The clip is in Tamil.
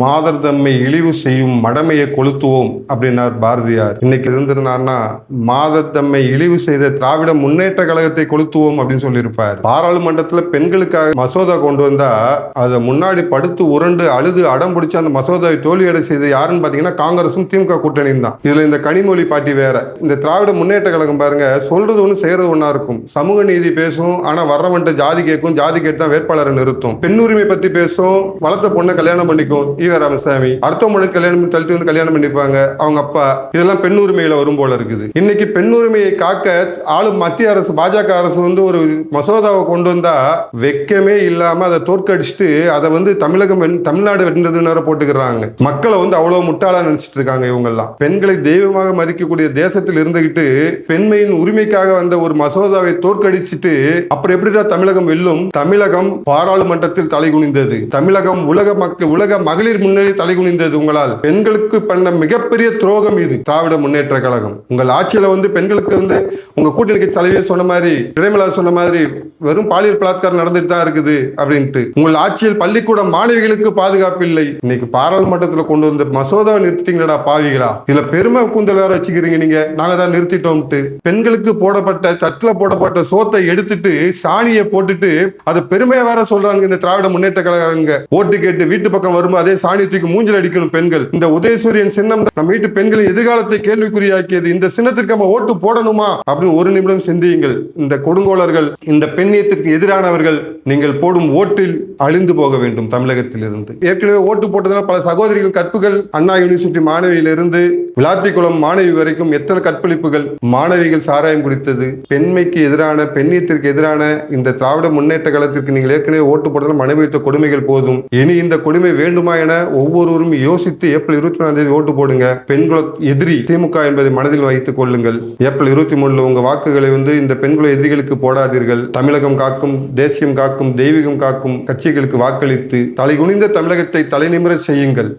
மாதர் தம்மை இழிவு செய்யும் மடமையை கொளுத்துவோம் அப்படின்னார் பாரதியார். இன்னைக்கு இருந்திருந்தார்னா மாதர் தம்மை இழிவு செய்த திராவிட முன்னேற்ற கழகத்தை கொளுத்துவோம் அப்படின்னு சொல்லியிருப்பார். பாராளுமன்றத்துல பெண்களுக்காக மசோதா கொண்டு வந்தா அதை முன்னாடி படுத்து உருண்டு அழுது அடம் பிடிச்சு அந்த மசோதாவை தோல்வியடை செய்த யாருன்னு பாத்தீங்கன்னா காங்கிரசும் திமுக கூட்டணியும் தான். இதுல இந்த கனிமொழி பாட்டி வேற. இந்த திராவிட முன்னேற்ற கழகம் பாருங்க, சொல்றது ஒண்ணு செய்யறது ஒண்ணா இருக்கும். சமூக நீதி பேசும், ஆனா வர்றவன்ட்ட ஜாதி கேட்கும், ஜாதி கேட்டு தான் வேட்பாளரை நிறுத்தும். பெண் உரிமை பத்தி பேசும், வளர்த்த பொண்ணை கல்யாணம் பண்ணிக்கும் ராமசாமி, அடுத்தவங்களுக்கு கல்யாணம் தள்ளிட்டு வந்து கல்யாணம் பண்ணிப்பாங்க அவங்க அப்பா. இதெல்லாம் பெண் உரிமையில வரும் போல இருக்குது. இன்னைக்கு பெண் உரிமையை காக்க ஆளும் மத்திய அரசு, பாஜக அரசு வந்து ஒரு மசோதாவை கொண்டு வந்தா வெக்கமே இல்லாம அதை தோற்கடிச்சுட்டு அதை வந்து தமிழ்நாடு வென்றதுன்னு போட்டுக்கிறாங்க. மக்களை வந்து அவ்வளவு முட்டாளா நினைச்சிட்டு இருக்காங்க இவங்க எல்லாம். பெண்களை தெய்வமாக மதிக்கக்கூடிய தேசத்தில் இருந்துகிட்டு பெண்மையின் உரிமைக்காக வந்த ஒரு மசோதாவை தோற்கடிச்சிட்டு அப்புறம் எப்படிதான் தமிழகம் வெல்லும்? தமிழகம் பாராளுமன்றத்தில் தலைகுனிந்தது. தமிழகம் உலக மகளிர் முன்னணி தலைகுனிந்தது. உங்களால் பெண்களுக்கு பண்ண மிகப்பெரிய துரோகம் இது திராவிட முன்னேற்ற கழகம். உங்கள் ஆட்சியில வந்து பெண்களுக்கு வந்து உங்க கூட்டணி தலைவர் சொன்ன மாதிரி, பிரேமலா சொன்ன மாதிரி வெறும் பாலியல் பலாத்காரம் நடந்துட்டு தான் இருக்குது அப்படின்ட்டு. உங்கள் ஆட்சியில் பள்ளிக்கூட மாணவிகளுக்கு பாதுகாப்பு இல்லை. இன்னைக்கு பாராளுமன்றத்தில் கொண்டு வந்த மசோதாவை நிறுத்திட்டீங்களா பாவிகளா? இதுல பெருமை கூந்தல் வேற வச்சுக்கிறீங்க நீங்க. நாங்க தான் நிறுத்திட்டோம்ட்டு. பெண்களுக்கு போடப்பட்ட தட்டுல போடப்பட்ட சோத்தை எடுத்துட்டு சாணியை போட்டுட்டு அது பெருமையா வேற சொல்றாங்க இந்த திராவிட முன்னேற்ற கழகங்க. ஓட்டு கேட்டு வீட்டு பக்கம் வரும்போது அதே சாணி தூக்கி மூஞ்சில் அடிக்கணும் பெண்கள். இந்த உதயசூரியன் சின்னம் நம்ம வீட்டு பெண்களின் எதிர்காலத்தை கேள்விக்குறியாக்கியது. இந்த சின்னத்திற்கு நம்ம ஓட்டு போடணுமா அப்படின்னு ஒரு நிமிடம் சிந்தியுங்கள். இந்த கொடுங்கோலர்கள், இந்த பெண்ணியத்திற்கு எதிரானவர்கள், நீங்கள் போடும் ஓட்டில் அழிந்து போக வேண்டும் தமிழகத்தில் இருந்து. ஏற்கனவே ஓட்டு போட்டதால் பல சகோதரிகள் கற்புகள். அண்ணா யூனிவர்சிட்டி மாணவியிலிருந்து விளாத்திக்குளம் மாணவி வரைக்கும் எத்தனை கற்பழிப்புகள், மாணவிகள் சாராயம் குடித்தது. பெண்மைக்கு எதிரான, பெண்ணியத்திற்கு எதிரான இந்த திராவிட முன்னேற்ற கழகத்திற்கு நீங்கள் ஏற்கனவே ஓட்டு போட்டதால் அனுபவித்த கொடுமைகள் போதும். இனி இந்த கொடுமை வேண்டுமா என ஒவ்வொருவரும் யோசித்து ஏப்ரல் 24 ஓட்டு போடுங்க. பெண்குல எதிரி திமுக என்பதை மனதில் வைத்துக் கொள்ளுங்கள். ஏப்ரல் 23 உங்க வாக்குகளை வந்து இந்த பெண்குல எதிரிகளுக்கு போடாதீர்கள். தமிழகம் காக்கும், தேசியம் காக்கும், தெய்வீகம் காக்கும் கட்சிகளுக்கு வாக்களித்து தலைகுனிந்த தமிழகத்தை தலைநிமிர செய்யுங்கள்.